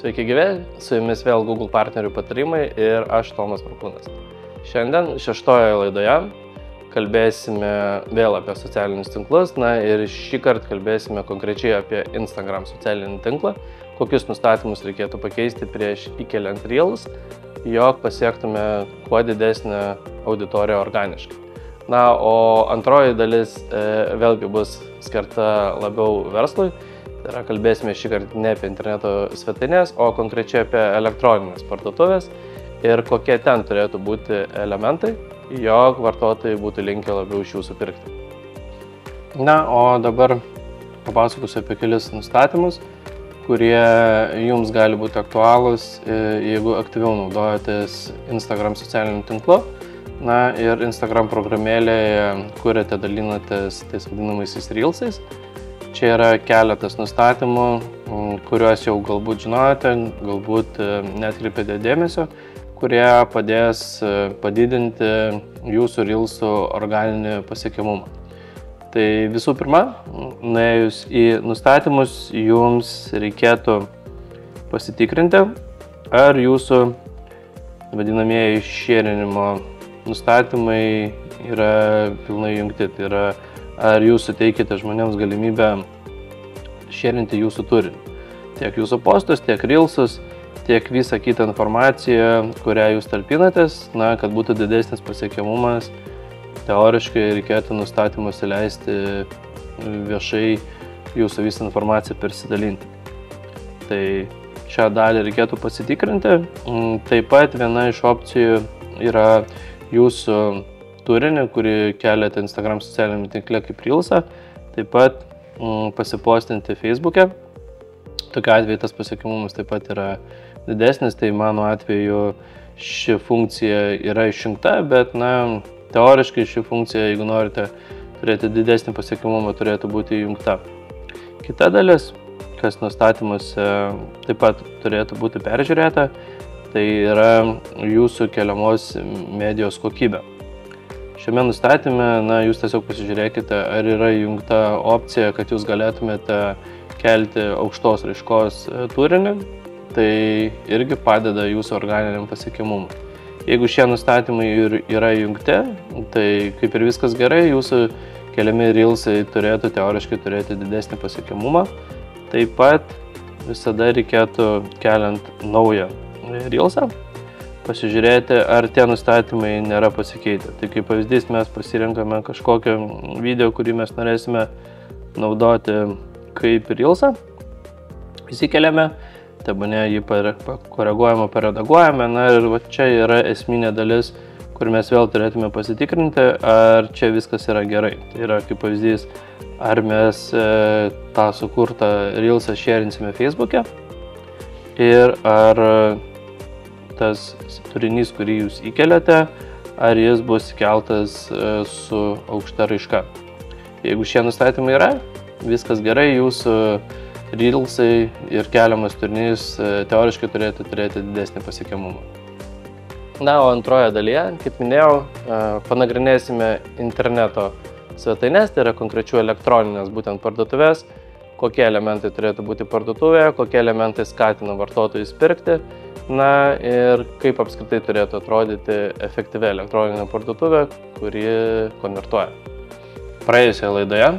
Sveiki gyvi, su jumis vėl Google partnerių patarimai ir aš Tomas Markūnas. Šiandien šeštojoje laidoje kalbėsime vėl apie socialinius tinklus, ir šį kartą kalbėsime konkrečiai apie Instagram socialinį tinklą, kokius nustatymus reikėtų pakeisti prieš įkeliant Reels, jog pasiektume kuo didesnę auditoriją organiškai. O antroji dalis vėlgi bus skirta labiau verslui. Tai yra, kalbėsime šį kartą ne apie interneto svetainės, o konkrečiai apie elektroninės parduotuvės ir kokie ten turėtų būti elementai, jog vartotojai būtų linkę labiau iš jūsų pirkti. O dabar papasakosiu apie kelis nustatymus, kurie jums gali būti aktualūs, jeigu aktyviau naudojatės Instagram socialiniu tinklu. Ir Instagram programėlėje kuriate, dalinatės tais vadinamaisiais Reelsais. Čia yra keletas nustatymų, kuriuos jau galbūt žinote, galbūt neatkreipėte dėmesio, kurie padės padidinti jūsų Reelsų organinį pasiekiamumą. Tai visų pirma, nuėjus į nustatymus, jums reikėtų pasitikrinti, ar jūsų vadinamieji šėrinimo nustatymai yra pilnai jungti. Tai yra, ar jūs suteikite žmonėms galimybę šėrinti jūsų turinį. Tiek jūsų postus, tiek Reelsus, tiek visą kitą informaciją, kurią jūs talpinatės, kad būtų didesnis pasiekiamumas. Teoriškai reikėtų nustatymus įleisti viešai jūsų visą informaciją persidalinti. Tai šią dalį reikėtų pasitikrinti. Taip pat viena iš opcijų yra jūsų turinį, kurį keliate Instagram socialiniame tinkle kaip Reelsą, taip pat pasipostinti Facebook'e. Tokiu atveju tas pasiekiamumas taip pat yra didesnis, tai mano atveju ši funkcija yra išjungta, bet teoriškai ši funkcija, jeigu norite turėti didesnį pasiekiamumą, turėtų būti įjungta. Kita dalis, kas nustatymuose taip pat turėtų būti peržiūrėta, tai yra jūsų keliamos medijos kokybė. Šiame nustatyme, jūs tiesiog pasižiūrėkite, ar yra įjungta opcija, kad jūs galėtumėte kelti aukštos raiškos turinį, tai irgi padeda jūsų organiniam pasiekiamumui. Jeigu šie nustatymai yra įjungti, tai kaip ir viskas gerai, jūsų keliami Reelsai turėtų teoriškai turėti didesnį pasiekiamumą. Taip pat visada reikėtų keliant naują Reelsą pasižiūrėti, ar tie nustatymai nėra pasikeitę. Tai kaip pavyzdys, mes pasirenkame kažkokią video, kurį mes norėsime naudoti kaip Reelsą. Įsikeliame, tebūnė jį pakoreguojame, paredaguojame. Ir čia yra esminė dalis, kur mes vėl turėtume pasitikrinti, ar čia viskas yra gerai. Tai yra kaip pavyzdys, ar mes tą sukurtą Reelsą šėrinsime Facebook'e ir ar tas turinys, kurį jūs įkeliate, ar jis bus įkeltas su aukšta raiška. Jeigu šie nustatymai yra, viskas gerai, jūsų Reelsai ir keliamas turinys teoriškai turėtų turėti didesnį pasiekiamumą. O antroje dalyje, kaip minėjau, panagrinėsime interneto svetainės, tai yra konkrečių elektroninės būtent parduotuvės, kokie elementai turėtų būti parduotuvėje, kokie elementai skatina vartotojus pirkti, ir kaip apskritai turėtų atrodyti efektyvi elektroninė parduotuvė, kuri konvertuoja. Praėjusioje laidoje,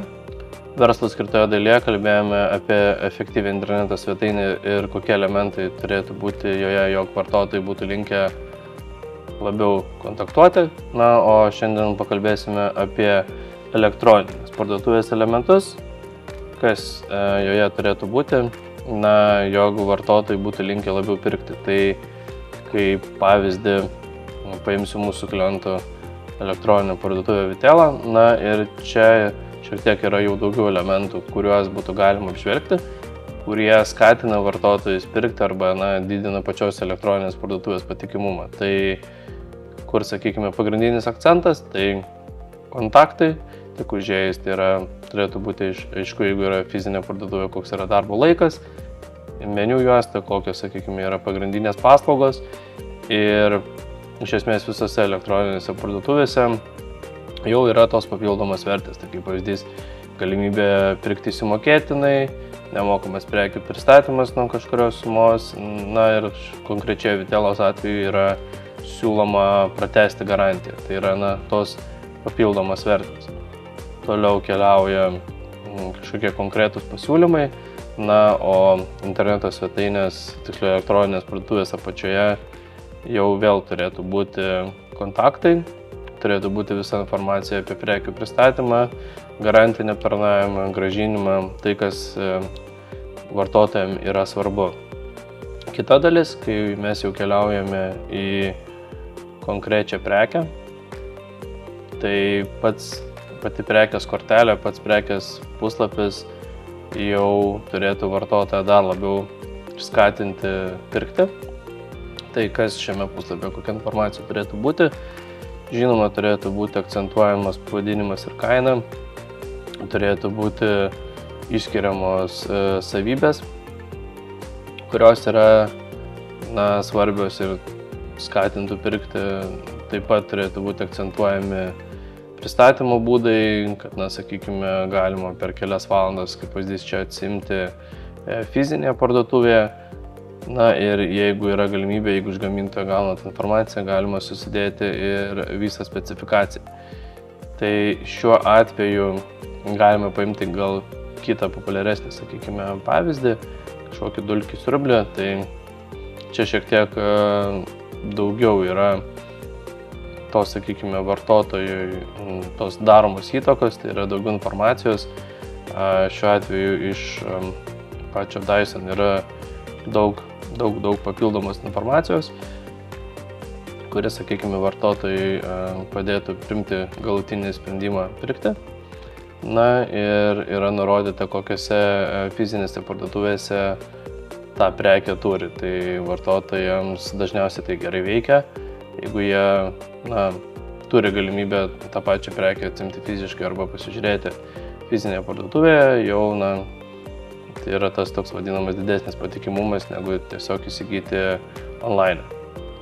verslo skirtoje dalyje, kalbėjome apie efektyvią interneto svetainę ir kokie elementai turėtų būti joje, jog vartotojai būtų linkę labiau kontaktuoti. O šiandien pakalbėsime apie elektroninės parduotuvės elementus, kas joje turėtų būti, jog vartotojai būtų linkę labiau pirkti. Tai kaip pavyzdį paimsiu mūsų klientų elektroninę parduotuvę Vitelą, ir čia šiek tiek yra jau daugiau elementų, kuriuos būtų galima apžvelgti, kurie skatina vartotojus pirkti arba didina pačios elektroninės parduotuvės patikimumą. Tai kur, sakykime, pagrindinis akcentas, tai kontaktai, tik užėjus, tai turėtų būti aišku, jeigu yra fizinė parduotuvė, koks yra darbo laikas, meniu juosta, kokios, sakykime, yra pagrindinės paslaugos. Ir iš esmės visose elektroninėse parduotuvėse jau yra tos papildomos vertės. Tai kaip pavyzdys, galimybė pirkti įsimokėtinai, nemokamas prekių pristatymas nuo kažkurios sumos, na ir konkrečiai Vitelos atveju yra siūloma pratęsti garantiją, tai yra tos papildomas vertės. Toliau keliauja kažkokie konkretūs pasiūlymai, o interneto svetainės, tiksliau elektroninės parduotuvės apačioje jau vėl turėtų būti kontaktai, turėtų būti visa informacija apie prekių pristatymą, garantinį aptarnavimą, grąžinimą, tai kas vartotojams yra svarbu. Kita dalis, kai mes jau keliaujame į konkrečią prekę, tai pati prekės kortelė, pats prekės puslapis jau turėtų vartotoją dar labiau skatinti pirkti. Tai kas šiame puslapyje, kokia informacija turėtų būti. Žinoma, turėtų būti akcentuojamas pavadinimas ir kaina, turėtų būti išskiriamos savybės, kurios yra svarbios ir skatintų pirkti. Taip pat turėtų būti akcentuojami pristatymo būdai, kad, sakykime, galima per kelias valandas, kaip pavyzdys, čia atsimti fizinėje parduotuvėje. Ir jeigu yra galimybė, jeigu iš gamintojo gaunat informaciją, galima susidėti ir visą specifikaciją. Tai šiuo atveju galime paimti gal kitą populiaresnį, sakykime, pavyzdį, kažkokį dulkių siurblį. Tai čia šiek tiek daugiau yra tos, sakykime, vartotojui tos daromos įtakos, tai yra daugiau informacijos. Šiuo atveju iš pačio Dyson yra daug papildomos informacijos, kuris, sakykime, vartotojai padėtų priimti galutinį sprendimą pirkti. Ir yra nurodyta, kokiose fizinėse parduotuvėse tą prekę turi. Tai vartotojams dažniausiai tai gerai veikia. Jeigu jie turi galimybę tą pačią prekę atsimti fiziškai arba pasižiūrėti fizinėje parduotuvėje, jau tai yra tas toks vadinamas didesnis patikimumas, negu tiesiog įsigyti online.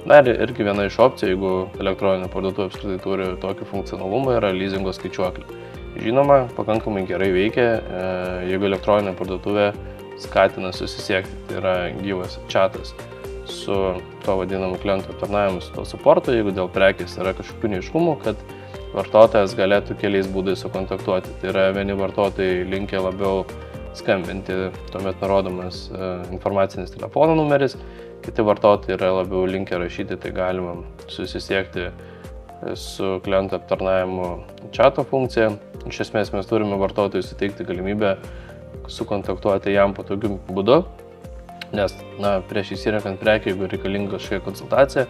Ir irgi viena iš opcijų, jeigu elektroninė parduotuvė apskritai turi tokį funkcionalumą, yra leasingo skaičiuoklį. Žinoma, pakankamai gerai veikia, jeigu elektroninė parduotuvė skatina susisiekti, tai yra gyvas chatas su to vadinamu klientų aptarnavimu, su to supportu, jeigu dėl prekės yra kažkokių neaiškumų, kad vartotojas galėtų keliais būdais sukontaktuoti. Tai yra vieni vartotojai linkę labiau skambinti, tuomet nurodomas informacinis telefono numeris, kiti vartotojai yra labiau linkę rašyti, tai galima susisiekti su klientų aptarnavimu chato funkcija. Iš esmės mes turime vartotojui suteikti galimybę sukontaktuoti jam patogiu būdu, nes prieš įsirenkant prekę, jeigu reikalinga kažkokia konsultacija,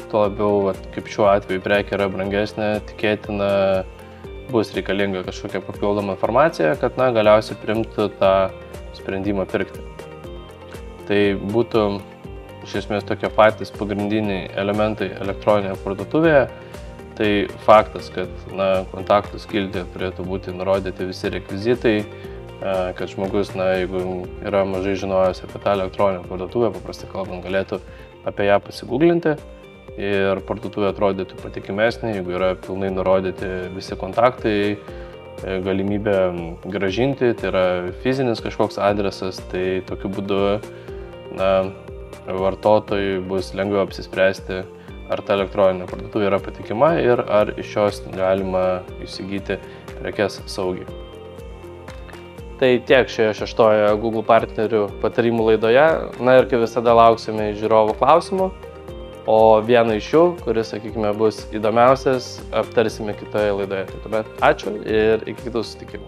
tuo labiau, kaip šiuo atveju prekė yra brangesnė, tikėtina bus reikalinga kažkokia papildoma informacija, kad galiausiai priimtų tą sprendimą pirkti. Tai būtų iš esmės tokie patys pagrindiniai elementai elektroninėje parduotuvėje. Tai faktas, kad kontaktų skiltyje turėtų būti nurodyti visi rekvizitai, kad žmogus, jeigu yra mažai žinojęs apie tą elektroninę parduotuvę, paprastai kalbant, galėtų apie ją pasigūglinti. Ir parduotuvė atrodytų patikimesnė, jeigu yra pilnai nurodyti visi kontaktai, galimybė grąžinti, tai yra fizinis kažkoks adresas, tai tokiu būdu vartotojui bus lengviau apsispręsti, ar ta elektroninė parduotuvė yra patikima ir ar iš jos galima įsigyti prekes saugiai. Tai tiek šioje 6 Google partnerių patarimų laidoje. Ir kaip visada lauksime žiūrovų klausimų. O vieną iš jų, kuris, sakykime, bus įdomiausias, aptarsime kitoje laidoje. Tai tuomet ačiū ir iki kitų susitikimų.